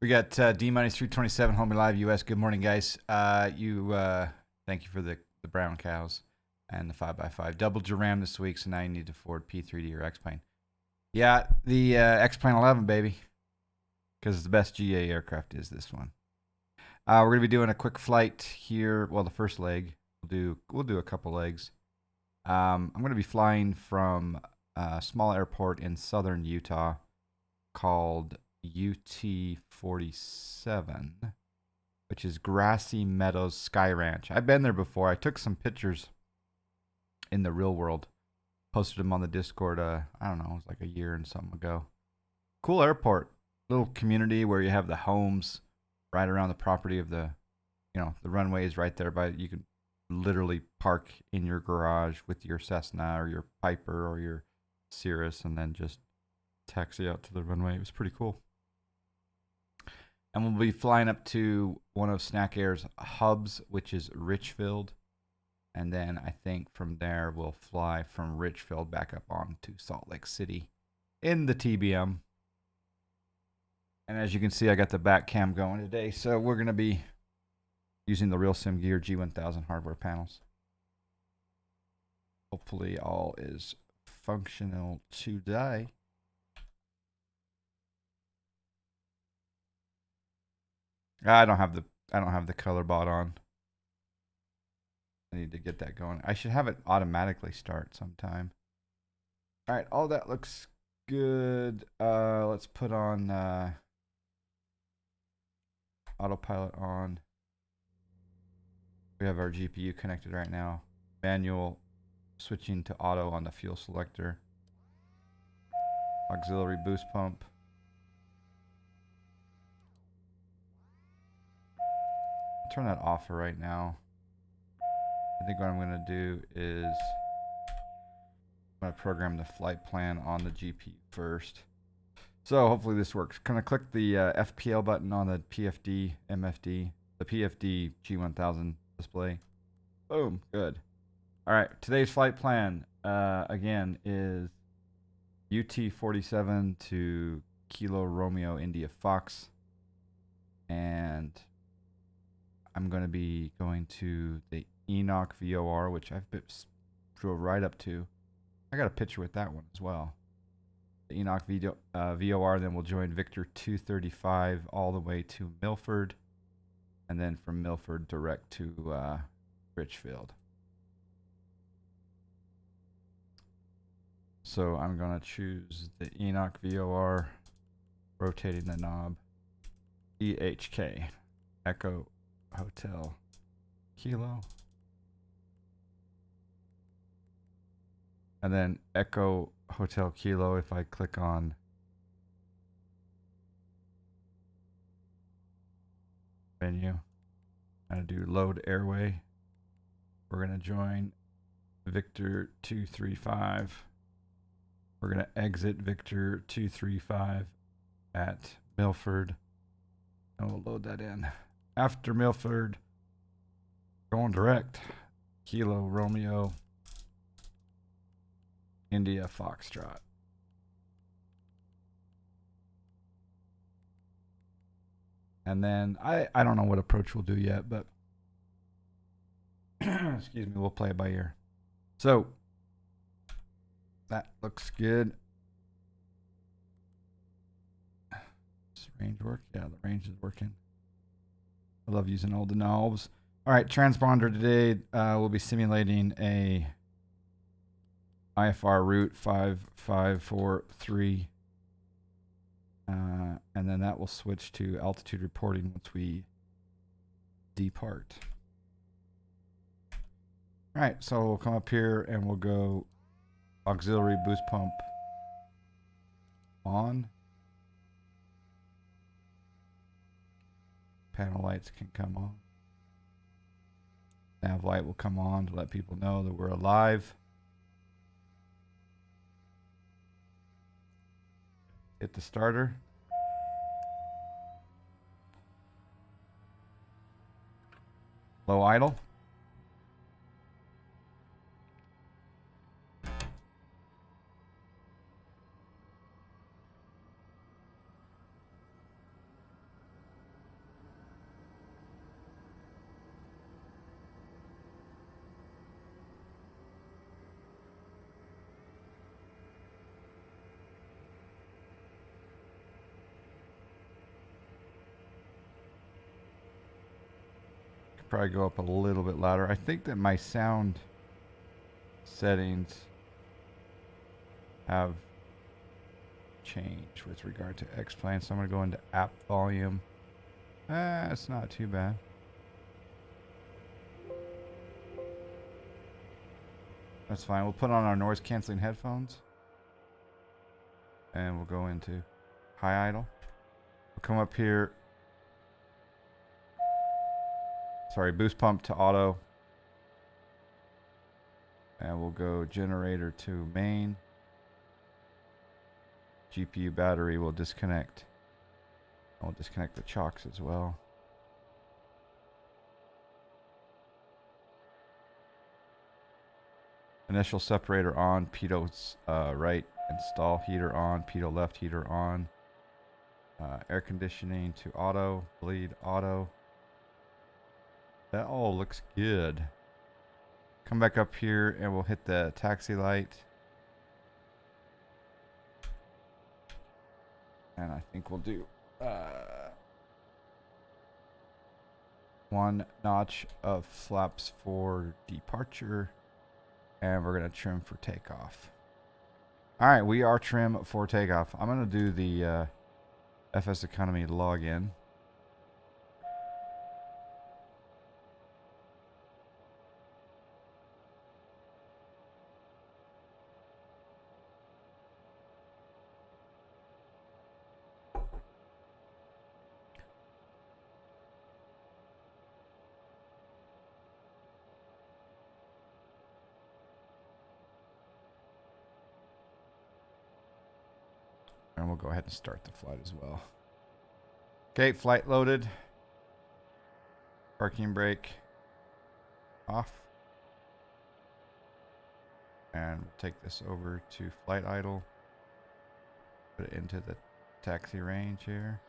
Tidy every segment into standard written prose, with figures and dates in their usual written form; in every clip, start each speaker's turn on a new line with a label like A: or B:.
A: We got D Money 327 Homie Live US. Good morning, guys. Thank you for the brown cows and the 5x5. Doubled your RAM this week, so now you need to forward P3 to your X Plane. Yeah, the X Plane 11, baby, because the best GA aircraft is this one. We're gonna be doing a quick flight here. Well, the first leg. We'll do a couple legs. I'm gonna be flying from a small airport in southern Utah called UT47, which is Grassy Meadows Sky Ranch. I've been there before. I took some pictures in the real world, posted them on the Discord. I don't know, it was like a year and something ago. Cool airport, little community where you have the homes right around the property of the runway is right there. By you can literally park in your garage with your Cessna or your Piper or your Cirrus, and then just taxi out to the runway. It was pretty cool. And we'll be flying up to one of Snack Air's hubs, which is Richfield. And then I think from there we'll fly from Richfield back up on to Salt Lake City in the TBM. And as you can see, I got the back cam going today. So we're going to be using the RealSimGear G1000 hardware panels. Hopefully all is functional today. I don't have the color bot on. I need to get that going. I should have it automatically start sometime. All right, all that looks good. Let's put on autopilot on. We have our GPU connected right now. Manual switching to auto on the fuel selector. Auxiliary boost pump. Turn that off for right now. I think what I'm going to do is I'm going to program the flight plan on the GPU first. So hopefully this works. Can I click the FPL button on the PFD MFD, the PFD G1000 display? Boom, good. All right, today's flight plan again is UT47 to Kilo Romeo India Fox, and I'm going to be going to the Enoch VOR, which I've drove right up to. I got a picture with that one as well. The Enoch VOR, then we'll join Victor 235 all the way to Milford, and then from Milford direct to Richfield. So I'm going to choose the Enoch VOR, rotating the knob, EHK, Echo Hotel Kilo, and then Echo Hotel Kilo. If I click on menu and do load airway, we're going to join Victor 235. We're going to exit Victor 235 at Milford, and we'll load that in. After Milford, going direct, Kilo Romeo India Foxtrot. And then I don't know what approach we'll do yet, but excuse me, we'll play it by ear. So that looks good. Does range work? Yeah, the range is working. I love using all the knobs. All right, transponder today, we'll be simulating a IFR route 5543. And then that will switch to altitude reporting once we depart. All right, so we'll come up here and we'll go auxiliary boost pump on. Panel lights can come on. Nav light will come on to let people know that we're alive. Hit the starter. Low idle. Probably go up a little bit louder. I think that my sound settings have changed with regard to X-Plane. So I'm going to go into app volume. It's not too bad. That's fine. We'll put on our noise canceling headphones. And we'll go into high idle. We'll come up here. Sorry, boost pump to auto. And we'll go generator to main. GPU battery will disconnect. I'll disconnect the chocks as well. Initial separator on, pitot right install, heater on, pitot left, heater on. Air conditioning to auto, bleed auto. That all looks good. Come back up here and we'll hit the taxi light. And I think we'll do one notch of flaps for departure. And we're going to trim for takeoff. All right, we are trim for takeoff. I'm going to do the FS Economy login. And we'll go ahead and start the flight as well. Okay, flight loaded. Parking brake off. And we'll take this over to flight idle. Put it into the taxi range here.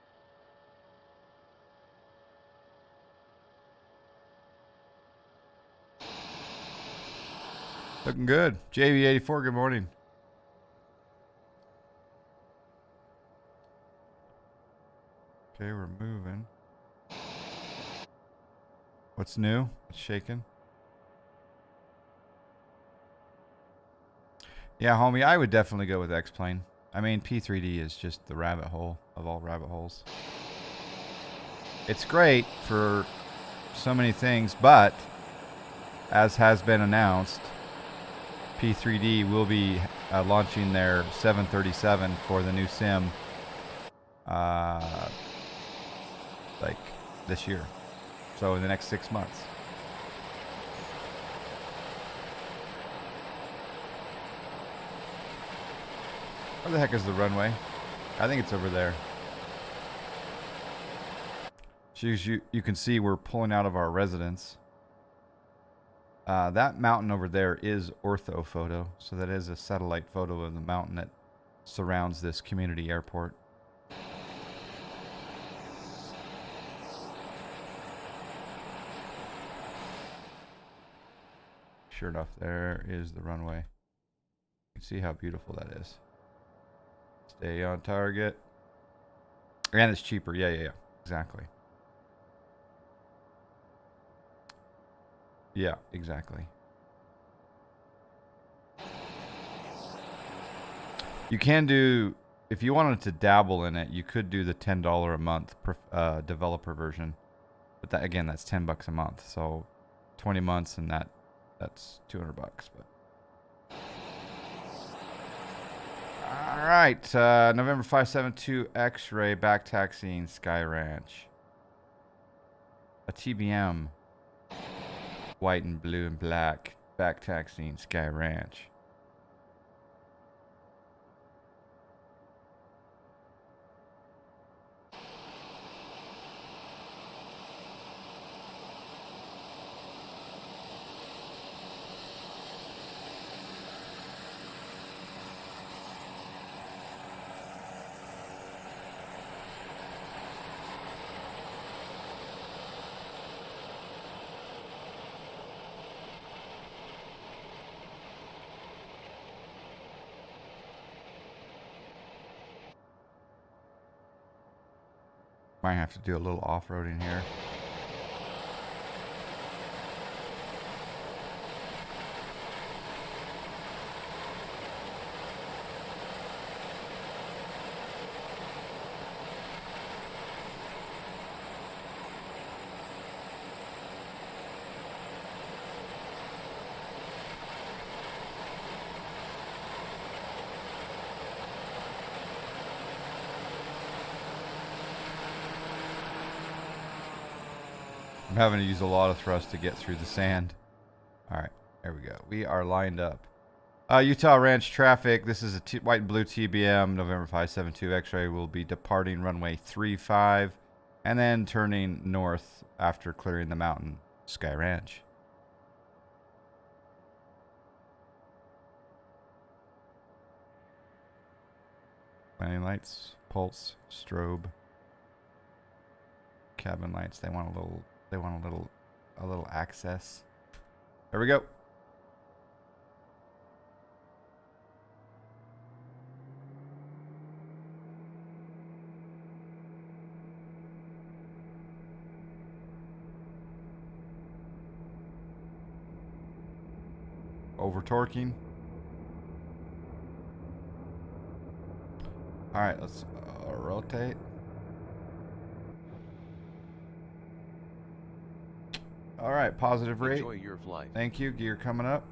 A: Looking good. JV84, good morning. Okay, we're moving. What's new? What's shaking? Yeah, homie, I would definitely go with X-Plane. I mean, P3D is just the rabbit hole of all rabbit holes. It's great for so many things, but as has been announced, P3D will be launching their 737 for the new sim like this year. So in the next 6 months. Where the heck is the runway? I think it's over there. So you can see we're pulling out of our residence. That mountain over there is ortho photo. So that is a satellite photo of the mountain that surrounds this community airport. Sure enough, there is the runway. You can see how beautiful that is. Stay on target. And it's cheaper. Yeah. Exactly. Yeah, exactly. You can do, if you wanted to dabble in it, you could do the $10 a month developer version. But that, again, that's $10 a month. So 20 months and that's $200. But all right, November 572 X-ray back taxiing Sky Ranch. A TBM, white and blue and black, back taxiing Sky Ranch. Might have to do a little off-roading here. having to use a lot of thrust to get through the sand. All right, there we go. We are lined up. Utah Ranch traffic. This is a white and blue TBM, November 572 X-ray. Will be departing runway 35 and then turning north after clearing the mountain. Sky Ranch. Landing lights, pulse, strobe, cabin lights. They want a little access. There we go. Over torquing. All right, let's rotate. All right, positive rate.
B: Enjoy your flight.
A: Thank you. Gear coming up.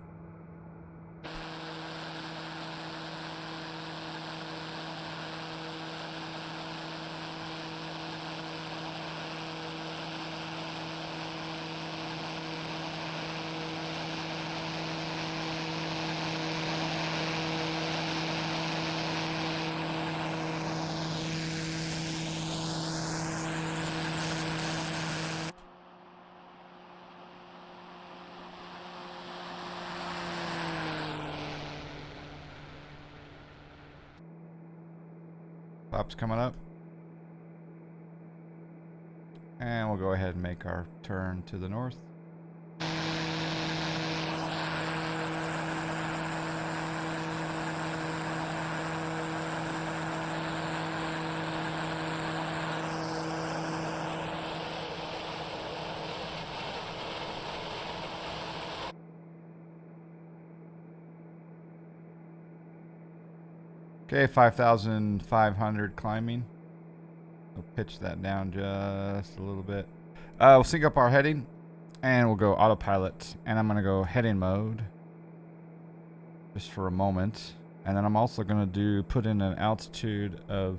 A: Flaps coming up. And we'll go ahead and make our turn to the north. Okay, 5,500 climbing. We'll pitch that down just a little bit. We'll sync up our heading, and we'll go autopilot. And I'm going to go heading mode just for a moment. And then I'm also going to put in an altitude of,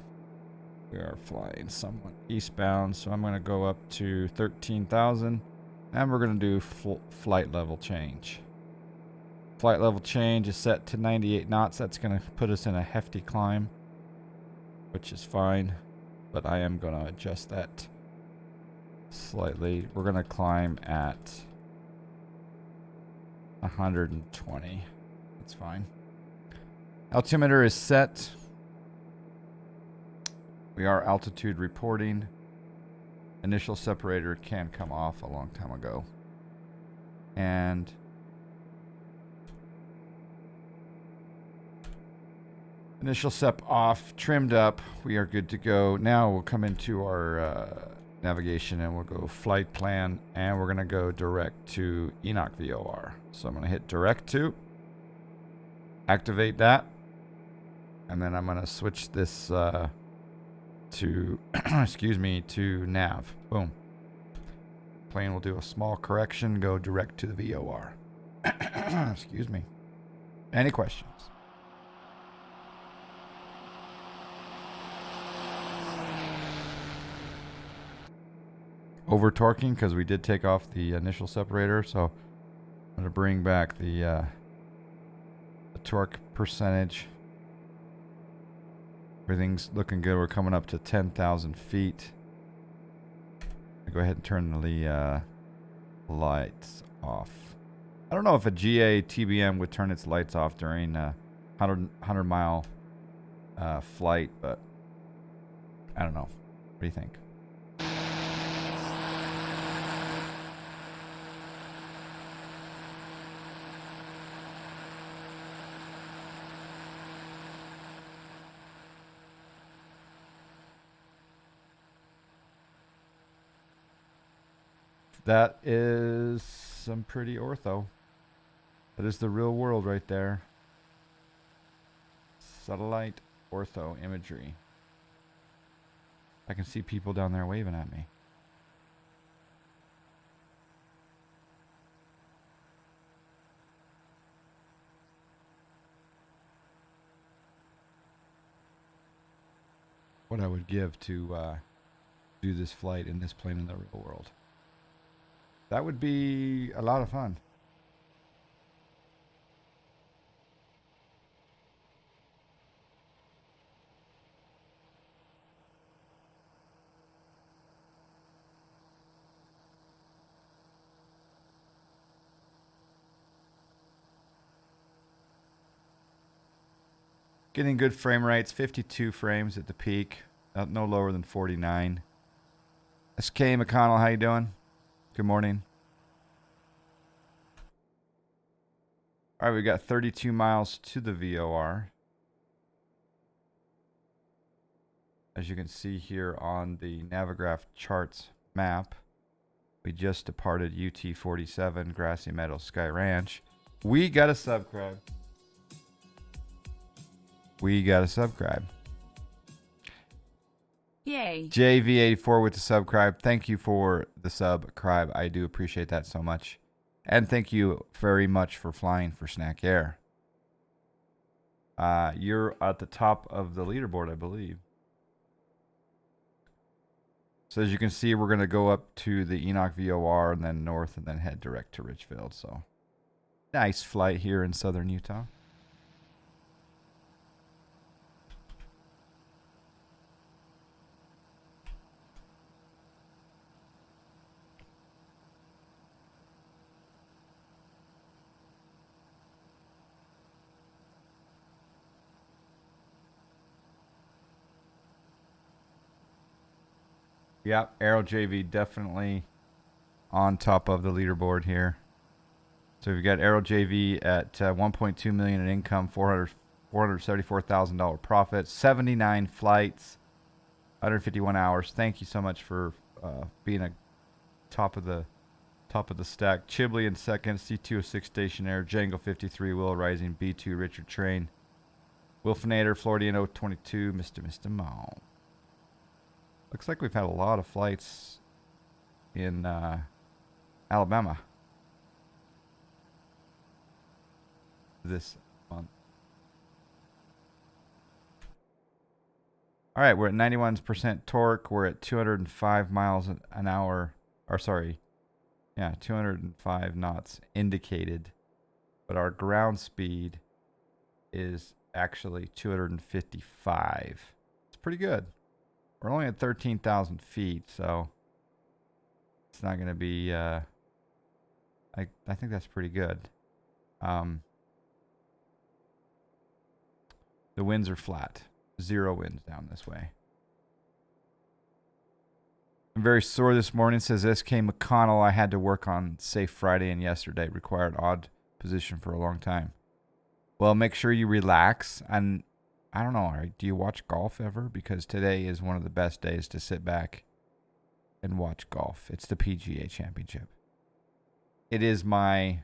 A: we are flying somewhat eastbound, so I'm going to go up to 13,000. And we're going to do flight level change. Flight level change is set to 98 knots. That's going to put us in a hefty climb, which is fine, but I am going to adjust that slightly. We're going to climb at 120. That's fine. Altimeter is set. We are altitude reporting. Initial separator can come off a long time ago. And initial SEP off, trimmed up. We are good to go. Now we'll come into our navigation and we'll go flight plan, and we're going to go direct to Enoch VOR. So I'm going to hit direct to, activate that, and then I'm going to switch this to, excuse me, to nav. Boom. Plane will do a small correction, go direct to the VOR. Excuse me. Any questions? Over torquing because we did take off the initial separator, so I'm going to bring back the torque percentage. Everything's looking good. We're coming up to 10,000 feet. I'll go ahead and turn the lights off. I don't know if a GA TBM would turn its lights off during a 100 mile flight, but I don't know. What do you think? That is some pretty ortho. That is the real world right there. Satellite ortho imagery. I can see people down there waving at me. What I would give to do this flight in this plane in the real world. That would be a lot of fun. Getting good frame rates, 52 frames at the peak, no lower than 49. SK McConnell, how you doing? Good morning. All right, we got 32 miles to the VOR. As you can see here on the Navigraph charts map, we just departed UT47 Grassy Meadows Sky Ranch. We got a subscribe. We got a subscribe.
B: Yay.
A: JV84 with the subscribe. Thank you for the subscribe. I do appreciate that so much. And thank you very much for flying for Snack Air. You're at the top of the leaderboard, I believe. So as you can see, we're going to go up to the Enoch VOR and then north and then head direct to Richfield. So nice flight here in southern Utah. Yep, Aero JV definitely on top of the leaderboard here. So we've got Aero JV at 1.2 million in income, $474,000 profit, 79 flights, 151 hours. Thank you so much for being a top of the stack. Chibley in second, C206 Stationair, Django 53, Will Rising, B2 Richard Train, Wilfinator, Floridian 022, Mr. Mo. Looks like we've had a lot of flights in Alabama this month. All right, we're at 91% torque. We're at 205 miles an hour. Or sorry, yeah, 205 knots indicated. But our ground speed is actually 255. It's pretty good. We're only at 13,000 feet, so it's not going to be, I think that's pretty good. The winds are flat. 0 winds down this way. I'm very sore this morning, says SK McConnell. I had to work on Safe Friday and yesterday. Required odd position for a long time. Well, make sure you relax. And I don't know, all right, do you watch golf ever? Because today is one of the best days to sit back and watch golf. It's the PGA Championship. It is my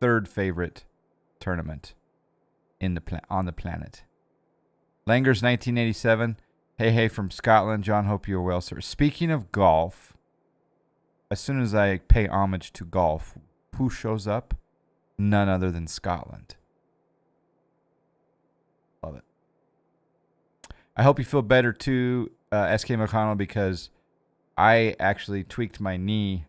A: third favorite tournament on the planet. Langer's 1987. Hey from Scotland. John, hope you're well, sir. Speaking of golf, as soon as I pay homage to golf, who shows up? None other than Scotland. Love it. I hope you feel better too, SK McConnell, because I actually tweaked my knee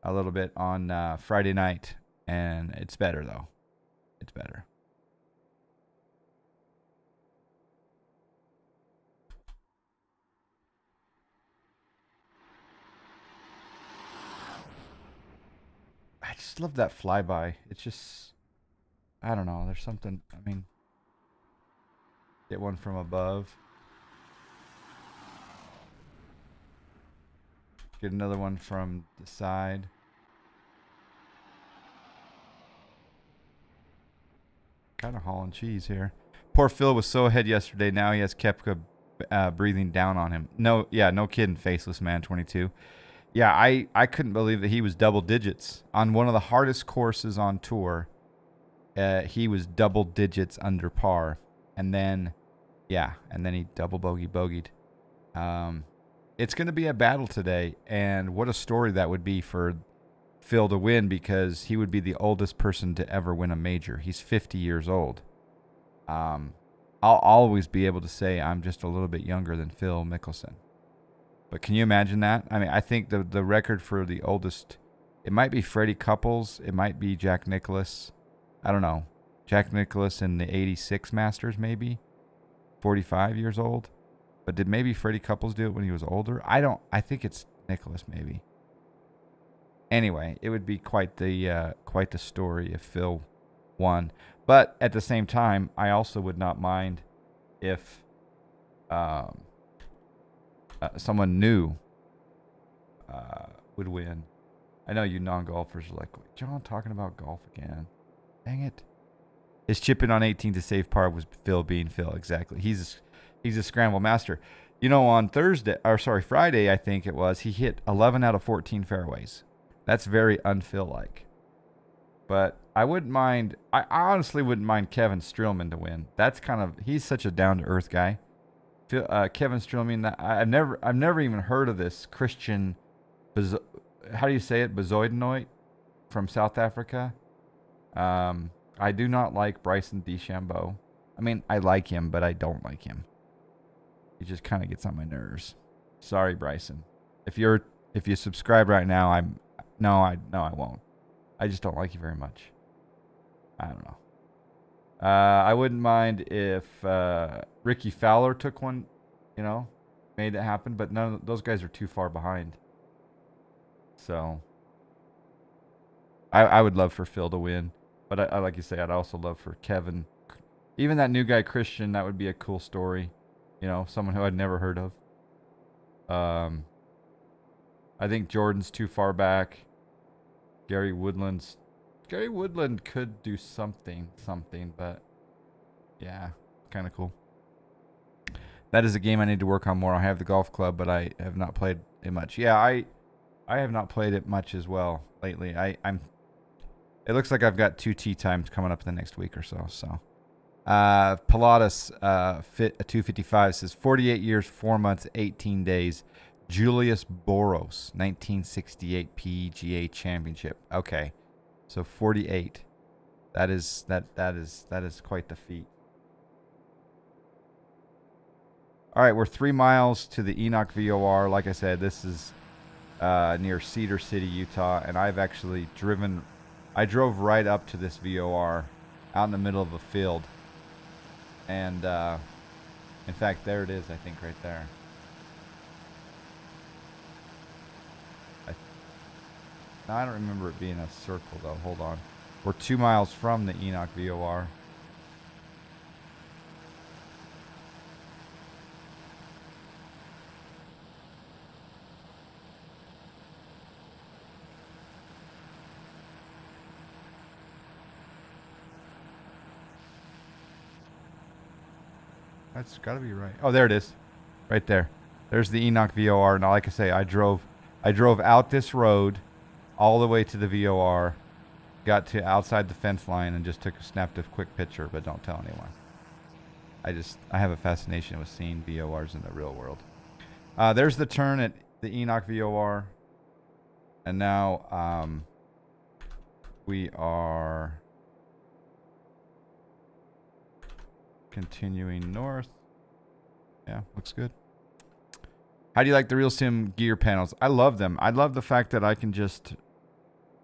A: a little bit on Friday night, and it's better, though. It's better. I just love that flyby. It's just, I don't know. There's something, I mean, get one from above. Get another one from the side. Kind of hauling cheese here. Poor Phil was so ahead yesterday. Now he has Kepka breathing down on him. No kidding. Faceless Man 22. Yeah, I couldn't believe that he was double digits on one of the hardest courses on tour. He was double digits under par, and then he double bogeyed. It's going to be a battle today, and what a story that would be for Phil to win, because he would be the oldest person to ever win a major. He's 50 years old. I'll always be able to say I'm just a little bit younger than Phil Mickelson. But can you imagine that? I mean, I think the record for the oldest It might be Freddie Couples. It might be Jack Nicklaus. I don't know. Jack Nicklaus in the 86 Masters, maybe. 45 years old. But did maybe Freddie Couples do it when he was older? I think it's Nicklaus, maybe. Anyway, it would be quite the story if Phil won. But at the same time, I also would not mind if someone new would win. I know you non-golfers are like, John talking about golf again. Dang it. His chip in on 18 to save par was Phil being Phil. Exactly. He's a scramble master. You know, on Friday, I think it was, he hit 11 out of 14 fairways. That's very un-Phil-like. But I honestly wouldn't mind Kevin Streelman to win. He's such a down-to-earth guy. Kevin Streelman, I've never even heard of this Christian, how do you say it, Bezoidenoit from South Africa. I do not like Bryson DeChambeau. I mean, I like him, but I don't like him. He just kind of gets on my nerves. Sorry, Bryson. If you subscribe right now, I won't. I just don't like you very much. I don't know. I wouldn't mind if Ricky Fowler took one, made it happen, but none of those guys are too far behind. So I would love for Phil to win, but I like you say, I'd also love for Kevin. Even that new guy Christian, that would be a cool story. Someone who I'd never heard of. I think Jordan's too far back. Gary Woodland could do something, but yeah, kind of cool. That is a game I need to work on more. I have the golf club, but I have not played it much. Yeah, I have not played it much as well lately. It looks like I've got 2 tee times coming up in the next week or so. So, Pilatus fit a 255 says 48 years, 4 months, 18 days. Julius Boros, 1968 PGA Championship. Okay, so 48. That is quite the feat. All right, we're 3 miles to the Enoch VOR. Like I said, this is near Cedar City, Utah, and I've actually I drove right up to this VOR out in the middle of a field. And in fact, there it is, I think, right there. I don't remember it being a circle, though. Hold on. We're 2 miles from the Enoch VOR. That's got to be right. Oh, there it is. Right there. There's the Enoch VOR. Now, like I say, I drove out this road all the way to the VOR, got to outside the fence line, and just snapped a quick picture, but don't tell anyone. I have a fascination with seeing VORs in the real world. There's the turn at the Enoch VOR. And now we are continuing north. Yeah, looks good. How do you like the RealSimGear panels? I love them. I love the fact that I can just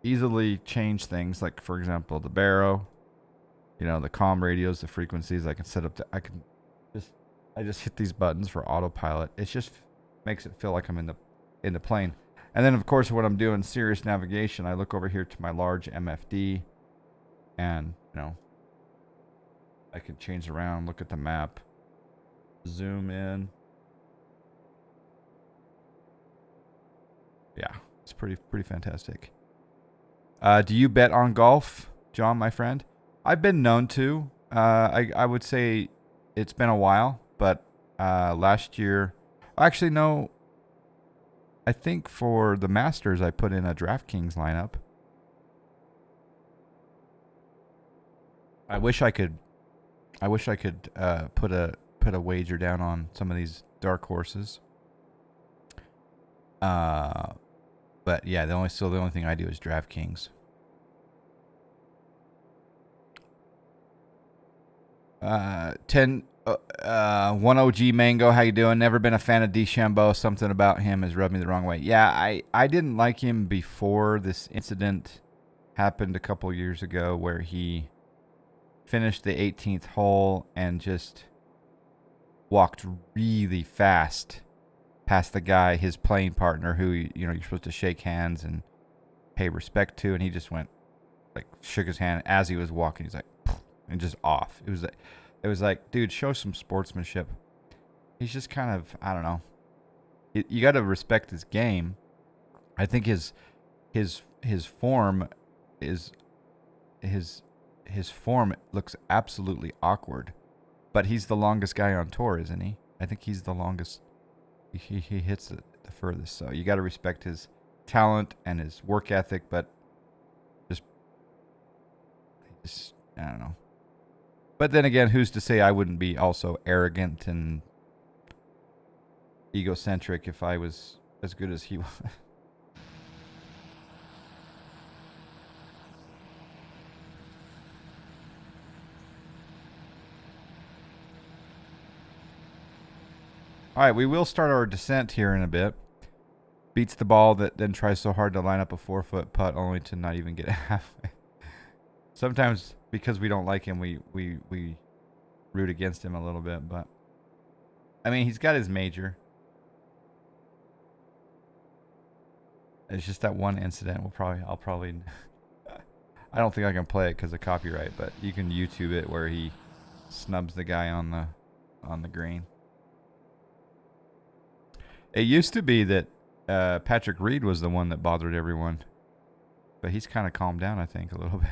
A: easily change things. Like, for example, the barrow, the comm radios, the frequencies. I can set up. I just hit these buttons for autopilot. It just makes it feel like I'm in the plane. And then, of course, when I'm doing serious navigation, I look over here to my large MFD, and I can change around, look at the map, zoom in. Yeah, it's pretty fantastic. Do you bet on golf, John, my friend? I've been known to. I would say it's been a while, but last year, actually no. I think for the Masters, I put in a DraftKings lineup. I wish I could put a wager down on some of these dark horses. But yeah, the only thing I do is DraftKings. 10 One OG Mango, how you doing? Never been a fan of DeChambeau. Something about him has rubbed me the wrong way. Yeah, I didn't like him before this incident happened a couple years ago where he finished the 18th hole and just walked really fast past the guy, his playing partner, who you're supposed to shake hands and pay respect to, and he just went shook his hand as he was walking. He's like, and just off. It was like, dude, show some sportsmanship. He's just kind of, I don't know. You got to respect his game. I think his form is his form looks absolutely awkward. But he's the longest guy on tour, isn't he? I think he's the longest. He hits it the furthest. So you got to respect his talent and his work ethic, but just I don't know. But then again, who's to say I wouldn't be also arrogant and egocentric if I was as good as he was? All right, we will start our descent here in a bit. Beats the ball that then tries so hard to line up a 4-foot putt only to not even get halfway. Sometimes because we don't like him, we root against him a little bit, but I mean, he's got his major. It's just that one incident. I'll probably I don't think I can play it because of copyright, but you can YouTube it where he snubs the guy on the green. It used to be that Patrick Reed was the one that bothered everyone, but he's kind of calmed down, I think, a little bit.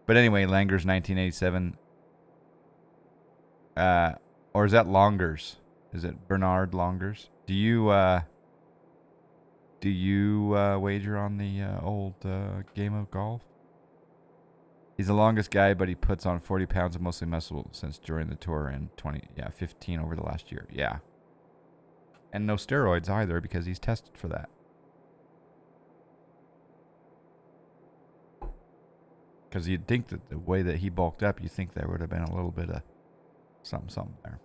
A: But anyway, Langer's 1987. Or is that Longers? Is it Bernard Longers? Do you wager on the old game of golf? He's the longest guy, but he puts on 40 pounds of mostly muscle since during the tour and 15 over the last year. Yeah. And no steroids either because he's tested for that. Because you'd think that the way that he bulked up, you think there would have been a little bit of something there.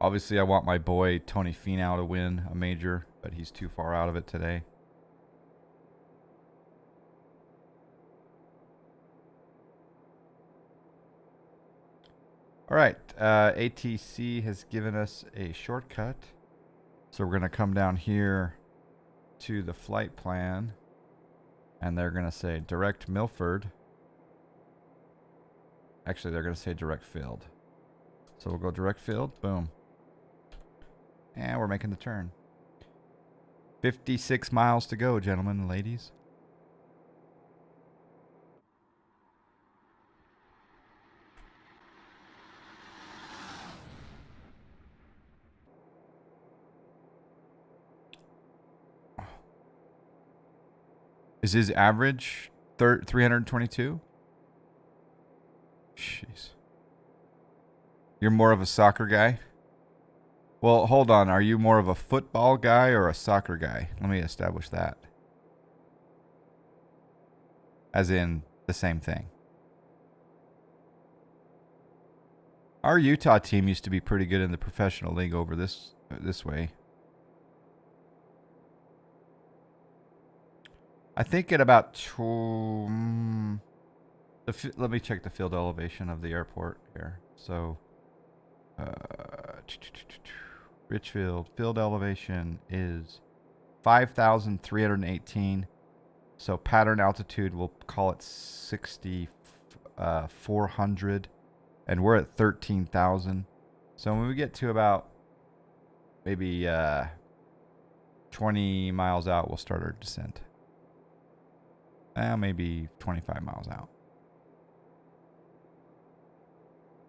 A: Obviously, I want my boy Tony Finau to win a major, but he's too far out of it today. All right, ATC has given us a shortcut. So we're going to come down here to the flight plan, and they're going to say direct Milford. Actually, they're going to say direct field. So we'll go direct field. Boom. And we're making the turn. 56 miles to go, gentlemen and ladies. Is his average 322? Jeez. You're more of a soccer guy? Well, hold on. Are you more of a football guy or a soccer guy? Let me establish that. As in the same thing. Our Utah team used to be pretty good in the professional league over this way. I think at about let me check the field elevation of the airport here. So, Richfield field elevation is 5,318. So pattern altitude, we'll call it 6,400, and we're at 13,000. So when we get to about maybe 20 miles out, we'll start our descent. Maybe 25 miles out.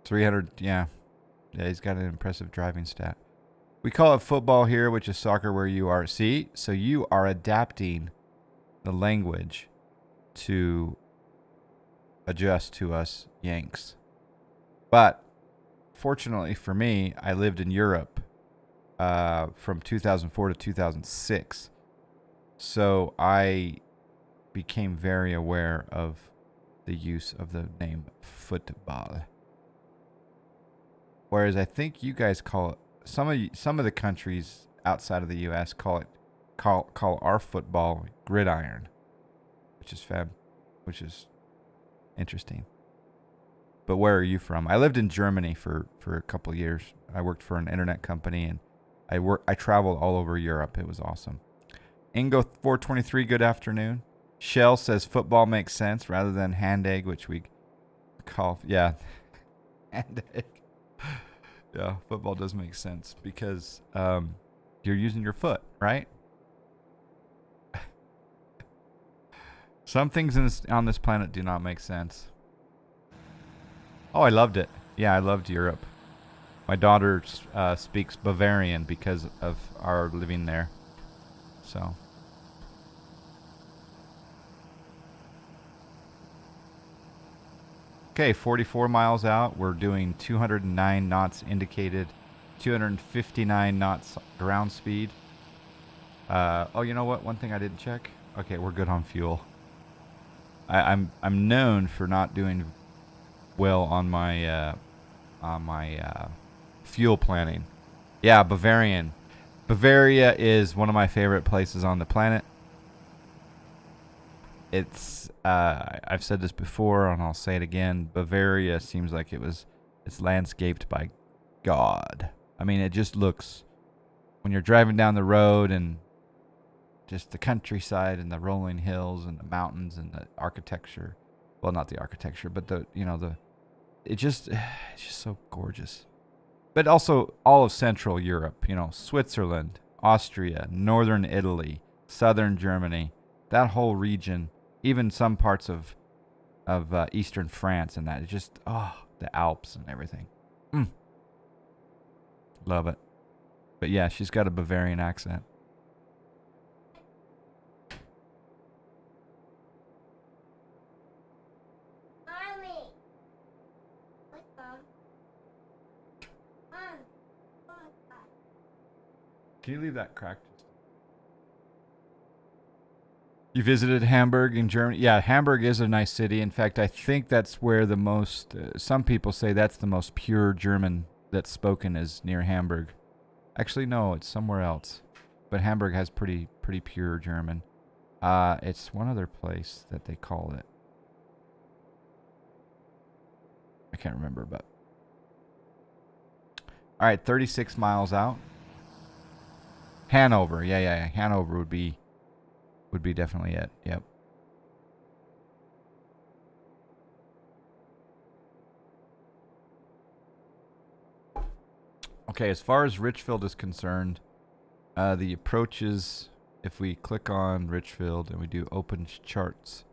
A: 300, yeah. Yeah, he's got an impressive driving stat. We call it football here, which is soccer where you are. See? So you are adapting the language to adjust to us Yanks. But fortunately for me, I lived in Europe from 2004 to 2006. So I became very aware of the use of the name football. Whereas I think you guys call it, some of the countries outside of the U.S. call our football gridiron, which is interesting. But where are you from? I lived in Germany for a couple of years. I worked for an internet company, and I traveled all over Europe. It was awesome. Ingo 423, good afternoon. Shell says football makes sense rather than hand egg, which we call, yeah, hand egg. Yeah, football does make sense because you're using your foot, right? Some things on this planet do not make sense. Oh, I loved it. Yeah, I loved Europe. My daughter speaks Bavarian because of our living there. So. Okay, 44 miles out. We're doing 209 knots indicated, 259 knots ground speed. Oh, you know what? One thing I didn't check. Okay, we're good on fuel. I'm known for not doing well on my fuel planning. Yeah, Bavarian. Bavaria is one of my favorite places on the planet. It's I've said this before and I'll say it again. Bavaria seems like it's landscaped by God. I mean, it just looks, when you're driving down the road and just the countryside and the rolling hills and the mountains and the architecture. Well, not the architecture, but it's just so gorgeous. But also all of Central Europe, Switzerland, Austria, Northern Italy, Southern Germany, that whole region. Even some parts of Eastern France and that. It's just, the Alps and everything. Love it. But yeah, she's got a Bavarian accent.
B: Mommy. What's wrong? Mom.
A: Can you leave that cracked? You visited Hamburg in Germany? Yeah, Hamburg is a nice city. In fact, I think that's where the most, some people say that's the most pure German that's spoken is near Hamburg. Actually, no, it's somewhere else. But Hamburg has pretty pure German. It's one other place that they call it. I can't remember, but. All right, 36 miles out. Hanover. Yeah. Hanover would be definitely it. Yep. Okay, as far as Richfield is concerned, the approaches, if we click on Richfield and we do open charts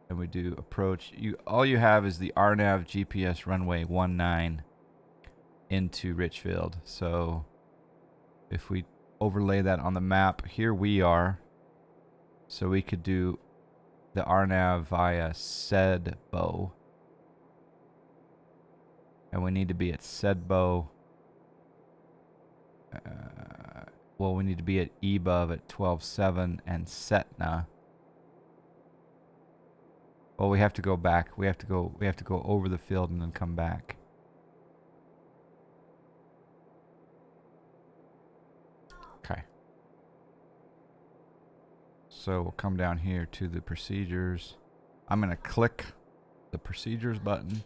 A: and we do approach, all you have is the RNAV GPS runway 19 into Richfield. So if we overlay that on the map, here we are. So we could do the RNAV via Sedbo. And we need to be at Sedbo. Well, we need to be at EBUV at 12.7 and Setna. Well, we have to go back. We have to go over the field and then come back. Okay. So we'll come down here to the procedures. I'm going to click the procedures button. And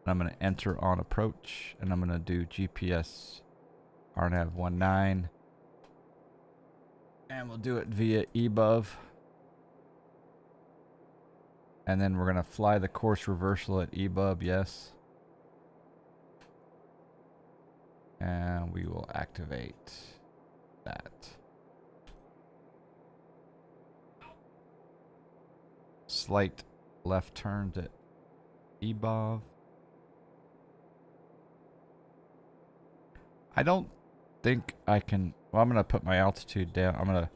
A: I'm going to enter on approach. And I'm going to do GPS RNAV 19. And we'll do it via EBUV. And then we're going to fly the course reversal at EBUV, yes. And we will activate that. Slight left turns at EBUV. I don't think I can. Well, I'm going to put my altitude down.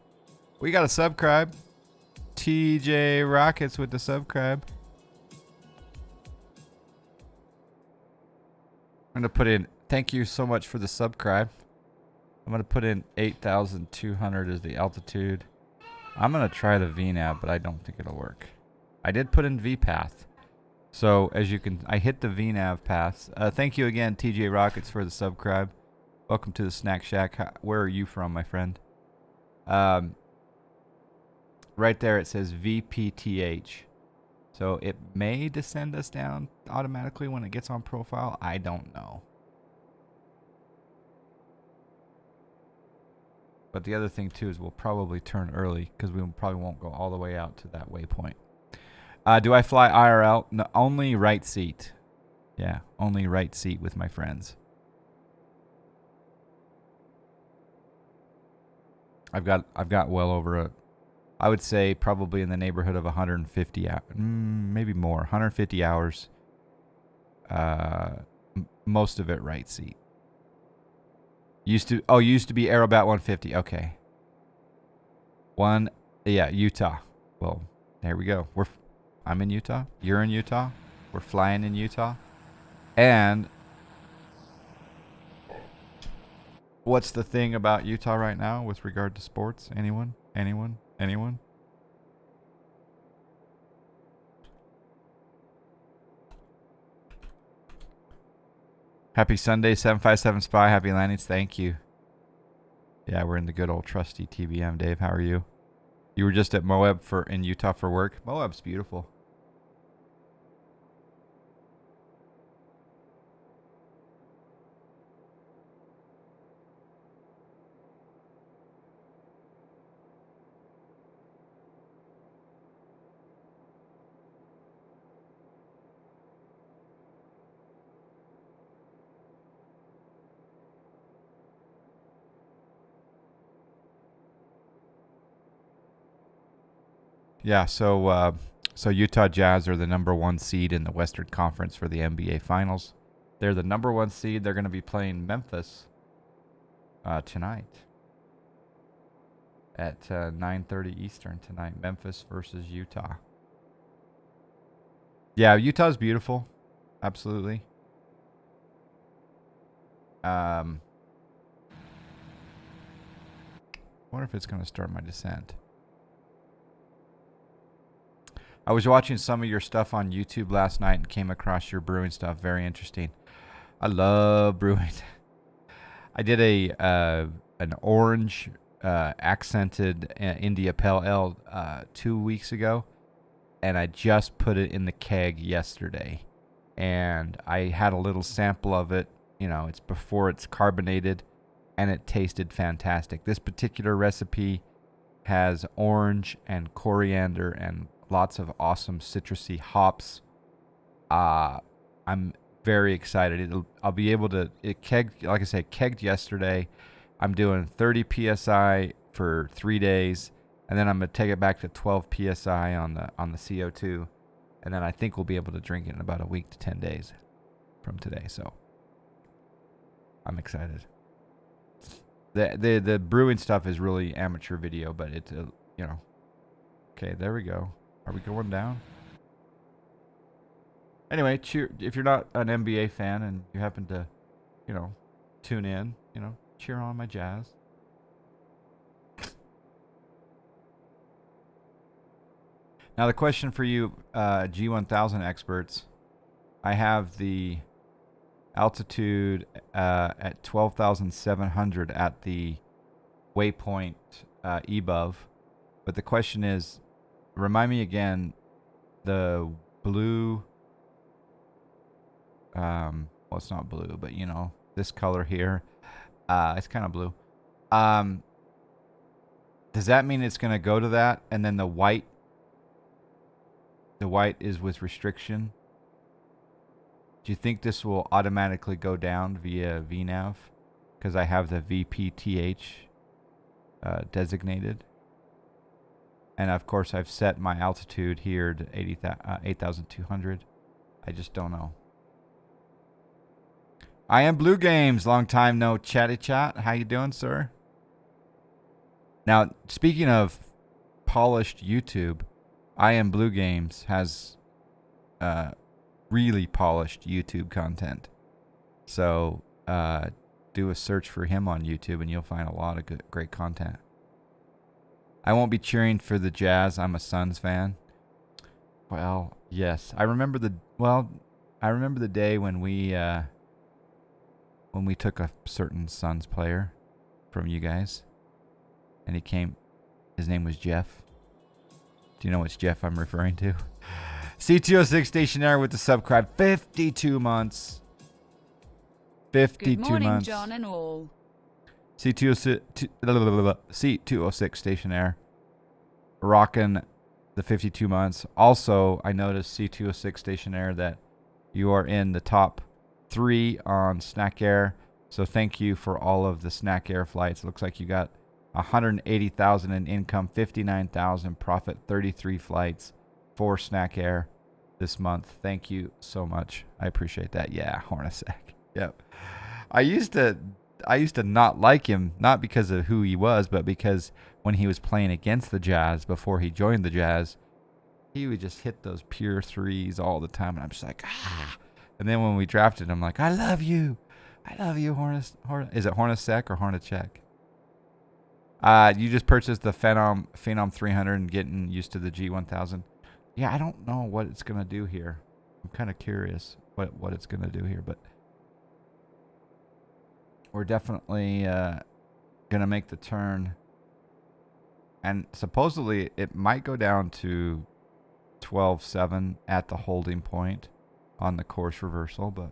A: We got a subscribe. TJ Rockets with the subscribe. I'm going to put in, thank you so much for the subscribe. I'm going to put in 8,200 as the altitude. I'm going to try the VNAV, but I don't think it'll work. I did put in VPath. So as you can, I hit the VNAV paths. Thank you again, TJ Rockets, for the subscribe. Welcome to the Snack Shack. Where are you from, my friend? Right there it says VPTH. So it may descend us down automatically when it gets on profile. I don't know. But the other thing too is we'll probably turn early because we probably won't go all the way out to that waypoint. Do I fly IRL? No, only right seat. Yeah, only right seat with my friends. I've got well over I would say probably in the neighborhood of 150, maybe more, 150 hours. Most of it right seat. Used to be Aerobat 150. Okay. Utah. Well, there we go. I'm in Utah. You're in Utah. We're flying in Utah. And what's the thing about Utah right now with regard to sports? Anyone? Happy Sunday, 757 Spy. Happy landings. Thank you. Yeah, we're in the good old trusty TBM. Dave, how are you? You were just at Moab in Utah for work. Moab's beautiful. Yeah, so Utah Jazz are the #1 seed in the Western Conference for the NBA Finals. They're the #1 seed. They're going to be playing Memphis tonight at 9:30 Eastern tonight. Memphis versus Utah. Yeah, Utah's beautiful. Absolutely. Wonder if it's going to start my descent. I was watching some of your stuff on YouTube last night and came across your brewing stuff. Very interesting. I love brewing. I did an orange accented India Pale Ale 2 weeks ago, and I just put it in the keg yesterday. And I had a little sample of it. You know, it's before it's carbonated, and it tasted fantastic. This particular recipe has orange and coriander and lots of awesome citrusy hops. I'm very excited. I'll be able to kegged, like I said, kegged yesterday. I'm doing 30 psi for 3 days, and then I'm gonna take it back to 12 psi on the CO2, and then I think we'll be able to drink it in about a week to 10 days from today. So I'm excited. The brewing stuff is really amateur video, but it's you know. Okay, there we go. Are we going down? Anyway, cheer if you're not an NBA fan and you happen to, you know, tune in, you know, cheer on my Jazz. Now the question for you, G1000 experts, I have the altitude at 12,700 at the waypoint EBUV, but the question is, remind me again, the blue. Well, it's not blue, but you know, this color here, it's kind of blue. Does that mean it's going to go to that, and then the white is with restriction? Do you think this will automatically go down via VNAV because I have the VPTH designated? And of course, I've set my altitude here to 8,200. I just don't know. I am Blue Games. Long time no chatty chat. How you doing, sir? Now, speaking of polished YouTube, I am Blue Games has really polished YouTube content. So do a search for him on YouTube, and you'll find a lot of great content. I won't be cheering for the Jazz. I'm a Suns fan. Well, yes. I remember the day when we took a certain Suns player from you guys, and he came. His name was Jeff. Do you know which Jeff I'm referring to? C206 stationary with the subscribe. 52 months. 52
C: Good morning,
A: months.
C: John and all.
A: C206 stationary. Rocking the 52 months. Also, I noticed C206 stationary that you are in the top 3 on Snack Air. So thank you for all of the Snack Air flights. Looks like you got 180,000 in income, 59,000 profit, 33 flights for Snack Air this month. Thank you so much. I appreciate that. Yeah, Hornacek. Yep. I used to not like him, not because of who he was, but because when he was playing against the Jazz before he joined the Jazz, he would just hit those pure threes all the time, and I'm just like, ah. And then when we drafted him, I'm like, I love you, is it Hornacek or Hornacek? You just purchased the Phenom 300 and getting used to the G1000. Yeah, I don't know what it's gonna do here. I'm kind of curious what it's gonna do here, but we're definitely gonna make the turn. And supposedly it might go down to 12.7 at the holding point on the course reversal, but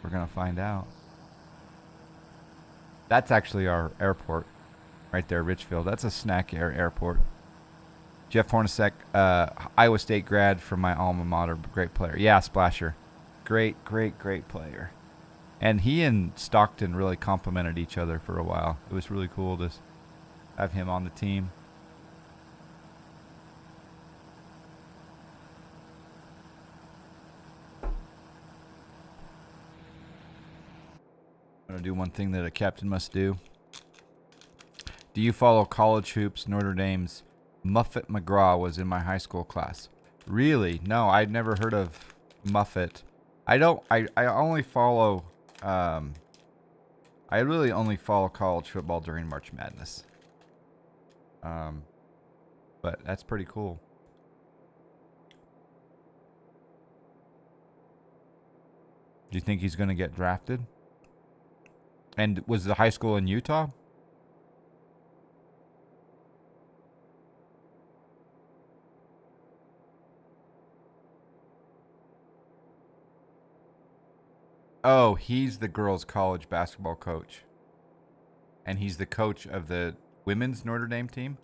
A: we're gonna find out. That's actually our airport right there, Richfield. That's a Snack Air airport. Jeff Hornacek, Iowa State grad from my alma mater, great player. Yeah, Splasher, great player. And he and Stockton really complimented each other for a while. It was really cool to have him on the team. I'm going to do one thing that a captain must do. Do you follow college hoops? Notre Dame's Muffet McGraw was in my high school class. Really? No, I'd never heard of Muffet. I only follow... I really only follow college football during March Madness. But that's pretty cool. Do you think he's going to get drafted? And was the high school in Utah? Oh, he's the girls' college basketball coach. And he's the coach of the women's Notre Dame team?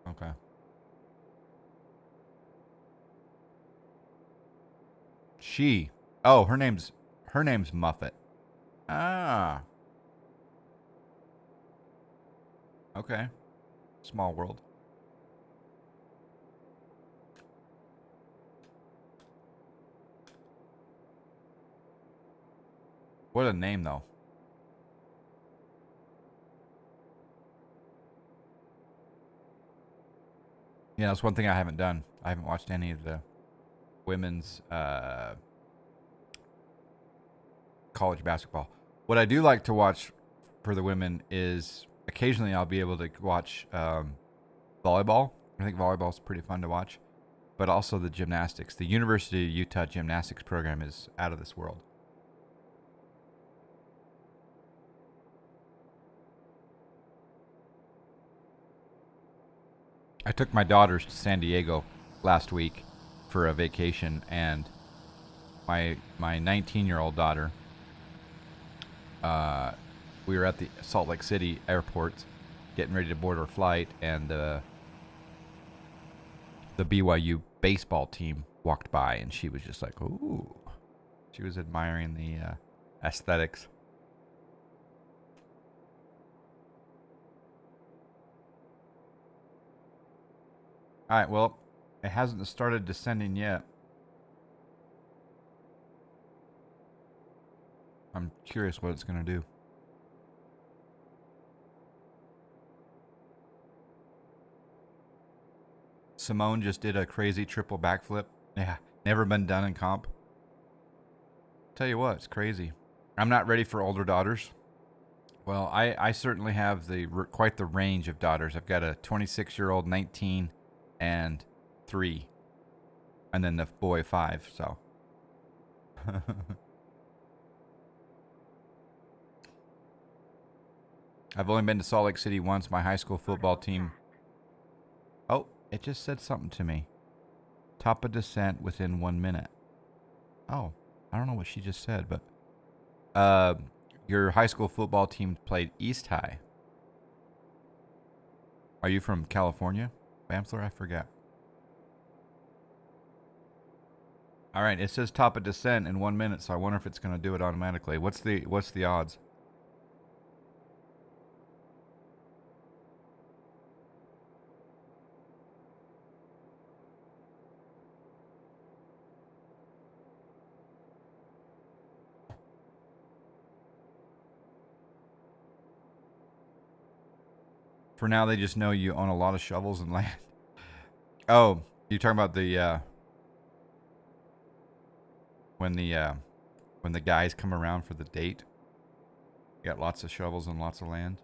A: Okay. She. Oh, her name's Muffet. Ah. Okay. Small world. What a name, though. Yeah, that's one thing I haven't done. I haven't watched any of the women's college basketball. What I do like to watch for the women is occasionally I'll be able to watch volleyball. I think volleyball is pretty fun to watch. But also the gymnastics. The University of Utah gymnastics program is out of this world. I took my daughters to San Diego last week for a vacation, and my 19-year-old daughter, we were at the Salt Lake City airport getting ready to board our flight, and the BYU baseball team walked by, and she was just like, ooh. She was admiring the aesthetics. All right, well, it hasn't started descending yet. I'm curious what it's going to do. Simone just did a crazy triple backflip. Yeah, never been done in comp. Tell you what, it's crazy. I'm not ready for older daughters. Well, I certainly have quite the range of daughters. I've got a 26-year-old, 19, and 3, and then the boy 5. So. I've only been to Salt Lake City once. My high school football team. Oh, it just said something to me. Top of descent within 1 minute. Oh, I don't know what she just said, but your high school football team played East High. Are you from California, Bamsler? I forget. All right, it says top of descent in 1 minute, so I wonder if it's going to do it automatically. What's the odds? For now, they just know you own a lot of shovels and land. Oh, you talking about the when the guys come around for the date? You got lots of shovels and lots of land.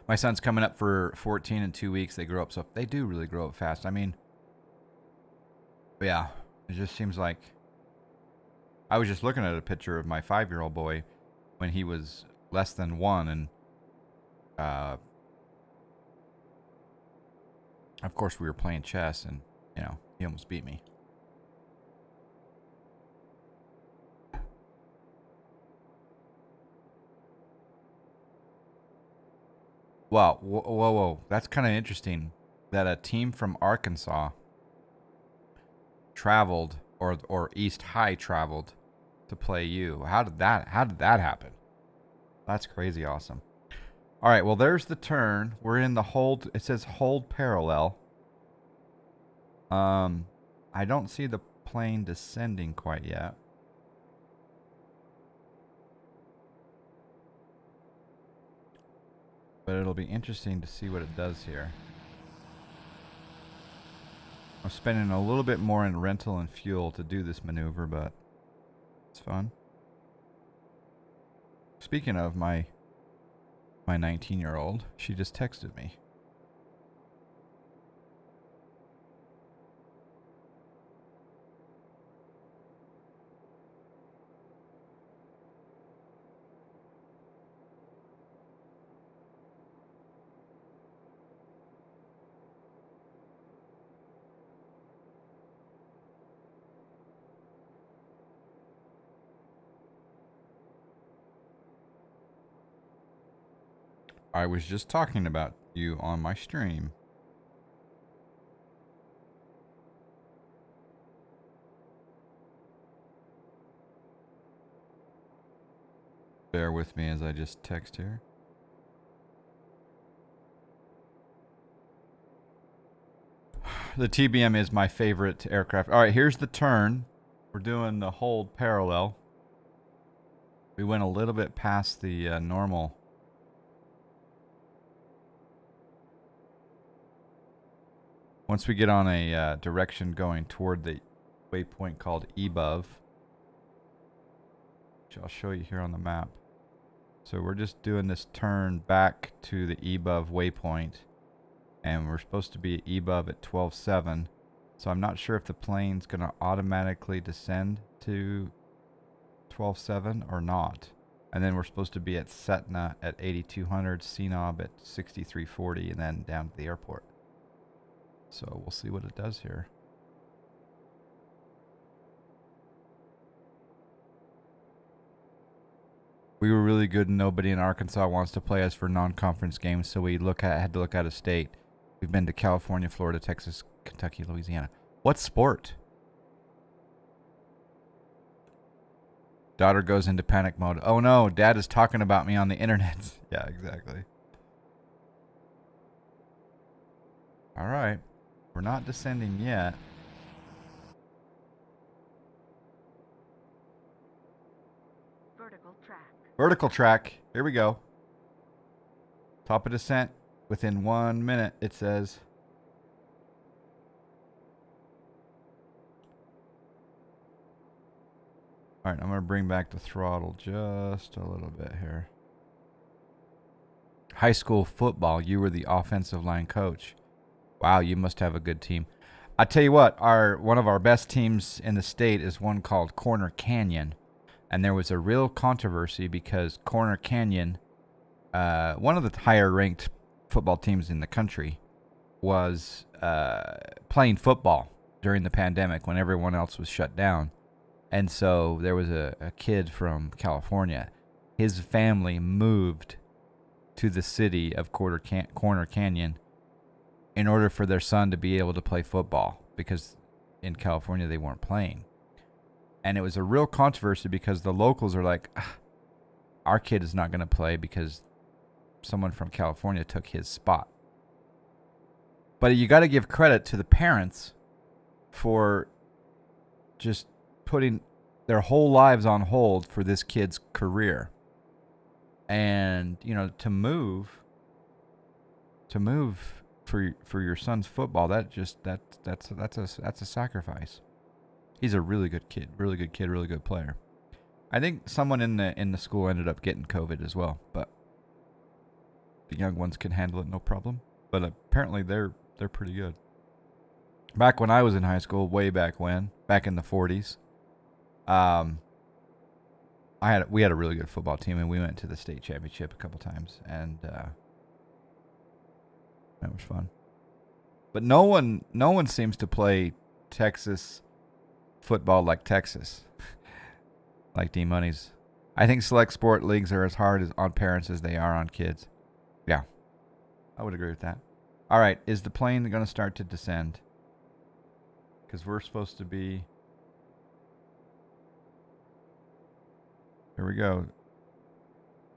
A: My son's coming up for 14 in 2 weeks. They grow up, so they do really grow up fast. I mean, yeah, it just seems like I was just looking at a picture of my 5-year-old boy when he was less than 1, and uh, of course we were playing chess, and he almost beat me. Wow, whoa, that's kind of interesting that a team from Arkansas traveled, or East High traveled to play you. How did that happen? That's crazy awesome. All right, well, there's the turn. We're in the hold. It says hold parallel. I don't see the plane descending quite yet. But it'll be interesting to see what it does here. I'm spending a little bit more in rental and fuel to do this maneuver, but it's fun. Speaking of my 19-year-old, she just texted me. I was just talking about you on my stream. Bear with me as I just text here. The TBM is my favorite aircraft. All right, here's the turn. We're doing the hold parallel. We went a little bit past the normal. Once we get on a direction going toward the waypoint called EBUV, which I'll show you here on the map. So we're just doing this turn back to the EBUV waypoint, and we're supposed to be at EBUV at 12.7. So I'm not sure if the plane's going to automatically descend to 12.7 or not. And then we're supposed to be at Setna at 8200, CNOB at 6340, and then down to the airport. So we'll see what it does here. We were really good and nobody in Arkansas wants to play us for non-conference games, so we had to look out of state. We've been to California, Florida, Texas, Kentucky, Louisiana. What sport? Daughter goes into panic mode. Oh no, dad is talking about me on the internet. Yeah, exactly. All right. We're not descending yet.
C: Vertical track.
A: Vertical track. Here we go. Top of descent within 1 minute, it says. All right, I'm going to bring back the throttle just a little bit here. High school football, you were the offensive line coach. Wow, you must have a good team. I tell you what, one of our best teams in the state is one called Corner Canyon. And there was a real controversy because Corner Canyon, one of the higher ranked football teams in the country, was playing football during the pandemic when everyone else was shut down. And so there was a kid from California. His family moved to the city of Corner Canyon in order for their son to be able to play football, because in California they weren't playing. And it was a real controversy because the locals are like, our kid is not going to play because someone from California took his spot. But you got to give credit to the parents for just putting their whole lives on hold for this kid's career. And, you know, to move for your son's football, that's a sacrifice. He's a really good kid, really good player. I think someone in the school ended up getting COVID as well, but the young ones can handle it no problem. But apparently they're pretty good. Back when I was in high school, way back in the 40s, we had a really good football team, and we went to the state championship a couple times, and that was fun. But no one seems to play Texas football like Texas, like D Money's. I think select sport leagues are as hard on parents as they are on kids. Yeah, I would agree with that. All right, is the plane going to start to descend? Because we're supposed to be... Here we go.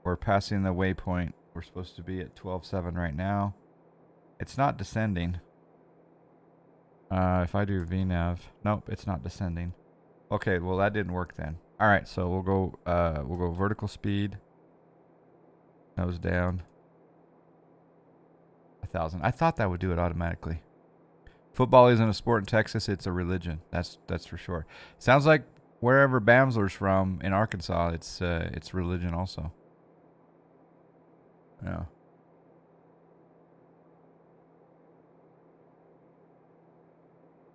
A: We're passing the waypoint. We're supposed to be at 12.7 right now. It's not descending. If I do VNAV, nope, it's not descending. Okay, well that didn't work then. All right, so we'll go vertical speed. Nose down. 1,000. I thought that would do it automatically. Football isn't a sport in Texas; it's a religion. That's for sure. Sounds like wherever Bamsler's from in Arkansas, it's religion also. Yeah.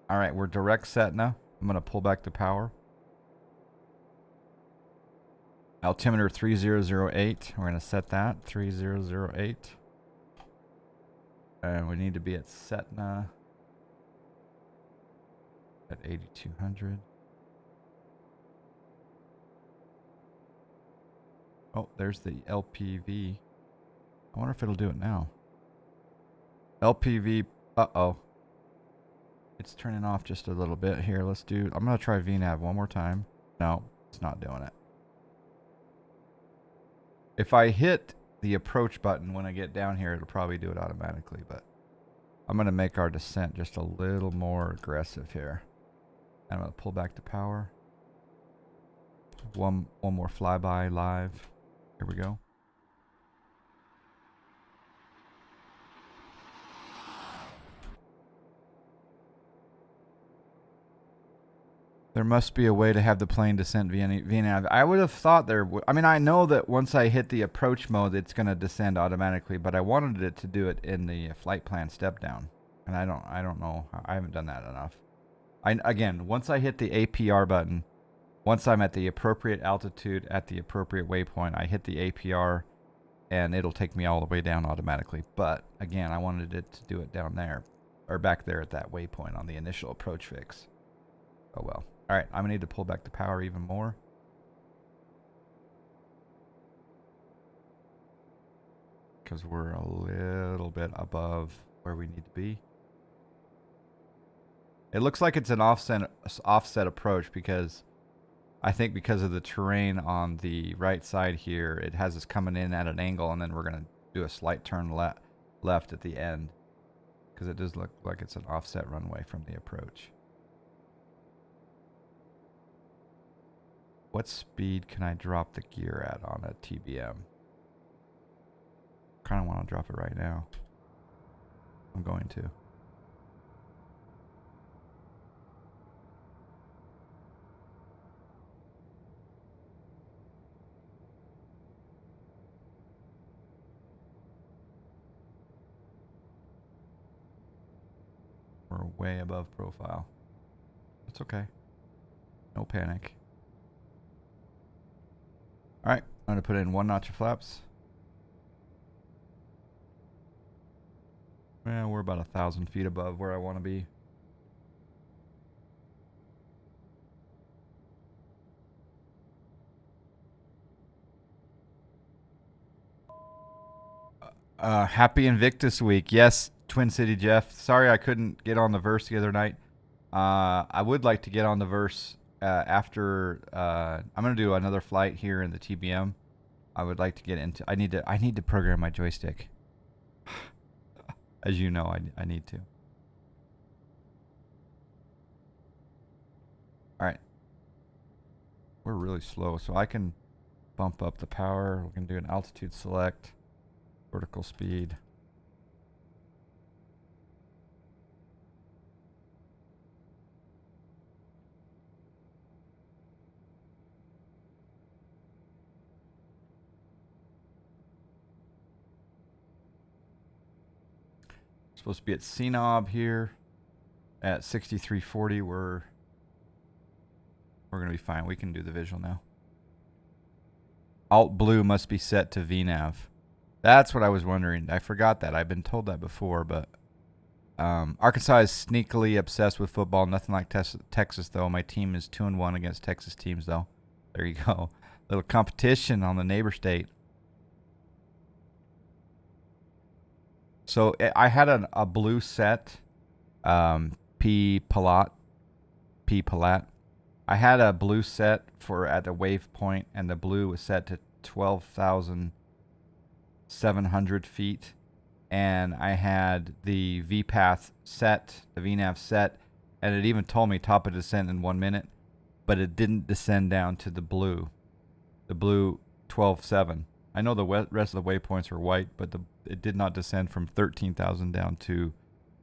A: All right, we're direct set now. I'm gonna pull back the power. Altimeter 3008. We're gonna set that 3008, and we need to be at Setna at 8200. Oh, there's the LPV. I wonder if it'll do it now. LPV. Uh-oh. It's turning off just a little bit here. I'm going to try VNAV one more time. No, it's not doing it. If I hit the approach button when I get down here, it'll probably do it automatically, but I'm going to make our descent just a little more aggressive here. I'm going to pull back the power. One more flyby live. Here we go. There must be a way to have the plane descent via VNAV. I would have thought there would. I mean, I know that once I hit the approach mode, it's going to descend automatically, but I wanted it to do it in the flight plan step down. And I don't know. I haven't done that enough. Again, once I hit the APR button, once I'm at the appropriate altitude at the appropriate waypoint, I hit the APR and it'll take me all the way down automatically. But again, I wanted it to do it down there or back there at that waypoint on the initial approach fix. Oh well. All right, I'm going to need to pull back the power even more. Because we're a little bit above where we need to be. It looks like it's an offset approach because I think because of the terrain on the right side here, it has us coming in at an angle, and then we're going to do a slight turn left at the end. Because it does look like it's an offset runway from the approach. What speed can I drop the gear at on a TBM? Kind of want to drop it right now. I'm going to. way above profile. That's okay. No panic. All right, I'm gonna put in 1 notch of flaps. Well, we're about 1,000 feet above where I want to be. Happy Invictus Week. Yes, Twin City Jeff. Sorry I couldn't get on the verse the other night. I would like to get on the verse after I'm gonna do another flight here in the TBM. I would like to get into. I need to program my joystick. As you know, I need to. All right. We're really slow, so I can bump up the power. We can do an altitude select, vertical speed. Supposed to be at CNOB here at 6340. We're gonna be fine. We can do the visual now. Alt blue must be set to VNAV. That's what I was wondering. I forgot that. I've been told that before, but Arkansas is sneakily obsessed with football. Nothing like Texas, though. My team is 2-1 against Texas teams, though. There you go. Little competition on the neighbor state. So I had a blue set, P Palat. I had a blue set for at the wave point, and the blue was set to 12,700 feet. And I had the VPath set, the VNAV set, and it even told me top of descent in 1 minute, but it didn't descend down to the blue 12.7. I know the rest of the waypoints were white, but it did not descend from 13,000 down to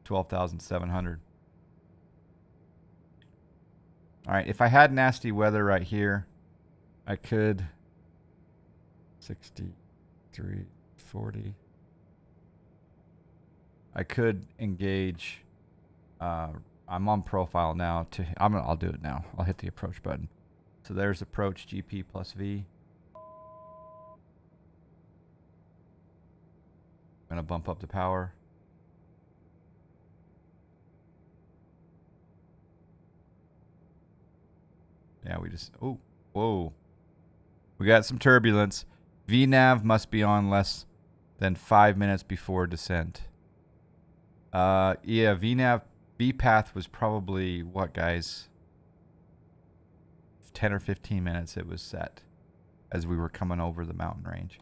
A: 12,700. All right, if I had nasty weather right here, I could 6340. I could engage. I'm on profile now. I'll do it now. I'll hit the approach button. So there's approach GP plus V. I'm gonna bump up the power. Yeah, we just. Oh, whoa. We got some turbulence. VNAV must be on less than 5 minutes before descent. Yeah, VPath was probably what, guys? 10 or 15 minutes it was set as we were coming over the mountain range.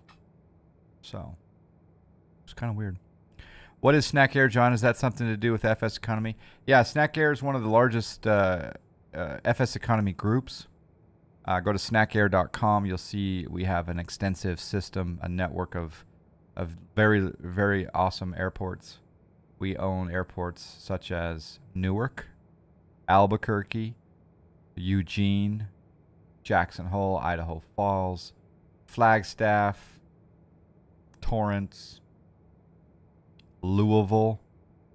A: So it's kind of weird. What is Snack Air, John? Is that something to do with FS Economy? Yeah, Snack Air is one of the largest FS Economy groups. Go to snackair.com. You'll see we have an extensive system, a network of very, very awesome airports. We own airports such as Newark, Albuquerque, Eugene, Jackson Hole, Idaho Falls, Flagstaff, Torrance, Louisville,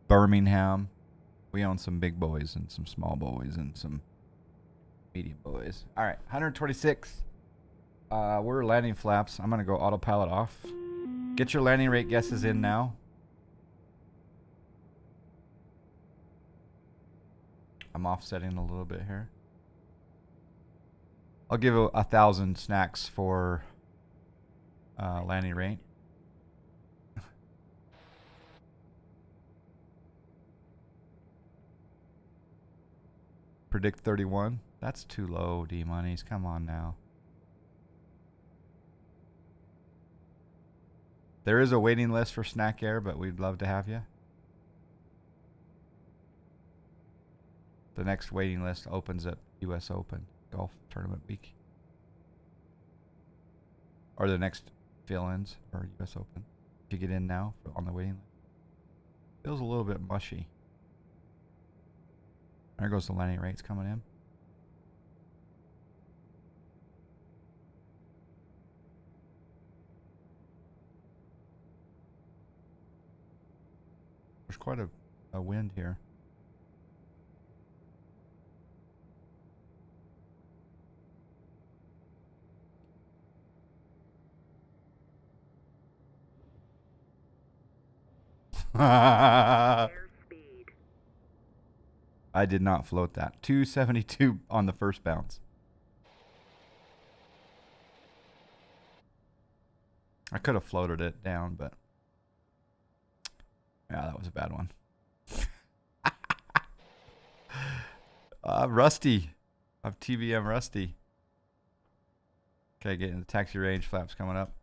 A: Birmingham. We own some big boys and some small boys and some medium boys. All right, 126. We're landing flaps. I'm going to go autopilot off. Get your landing rate guesses in now. I'm offsetting a little bit here. I'll give 1,000 snacks for landing rate. Predict 31. That's too low, D-Monies. Come on now. There is a waiting list for Snack Air, but we'd love to have you. The next waiting list opens at US Open Golf Tournament Week. Or the next fill-ins for US Open. If you get in now on the waiting list. Feels a little bit mushy. There goes the landing rates coming in. There's quite a wind here. I
C: Airspeed.
A: did not float that. 272 on the first bounce. I could have floated it down, but yeah, that was a bad one. Rusty. I'm TBM Rusty. Okay, getting the taxi range flaps coming up.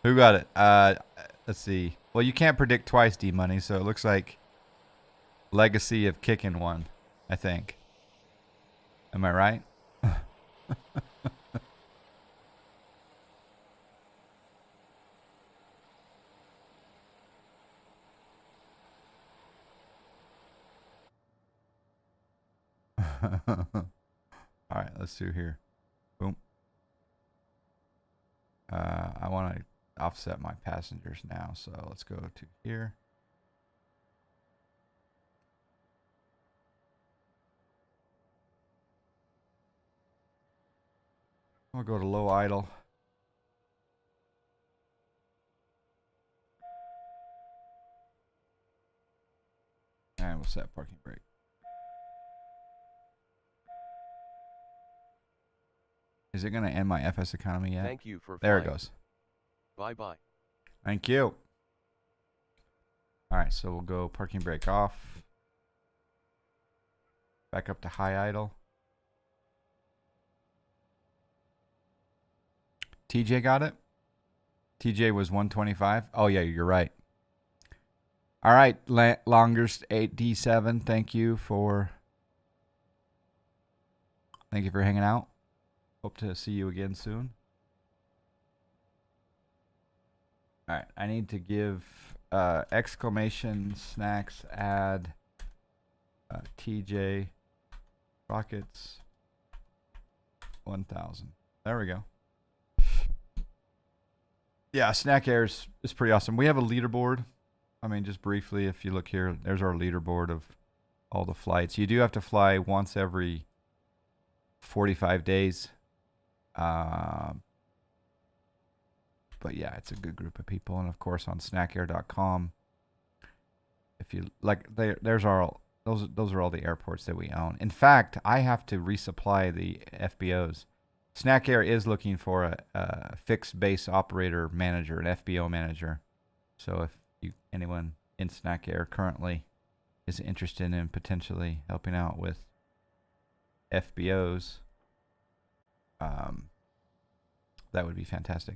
A: Who got it? Let's see. Well, you can't predict twice, D-Money, so it looks like Legacy of Kicking won, I think. Am I right? All right, let's do here. Boom. I want to offset my passengers now, so let's go to here. I'll go to low idle. And we'll set parking brake. Is it going to end my FS economy yet?
D: Thank you for
A: There
D: flying.
A: it goes.
D: Bye-bye.
A: Thank you. All right, so we'll go parking brake off. Back up to high idle. TJ got it? TJ was 125. Oh, yeah, you're right. All right, Longers 8D7, thank you for hanging out. Hope to see you again soon. All right, I need to give exclamation snacks add TJ Rockets 1000. There we go. Yeah, Snack Air is pretty awesome. We have a leaderboard. I mean, just briefly, if you look here, there's our leaderboard of all the flights. You do have to fly once every 45 days. But yeah, it's a good group of people. And of course, on snackair.com, if you like, those are all the airports that we own. In fact, I have to resupply the FBOs. Snack Air is looking for a fixed base operator manager, an FBO manager. So if anyone in Snack Air currently is interested in potentially helping out with FBOs, that would be fantastic.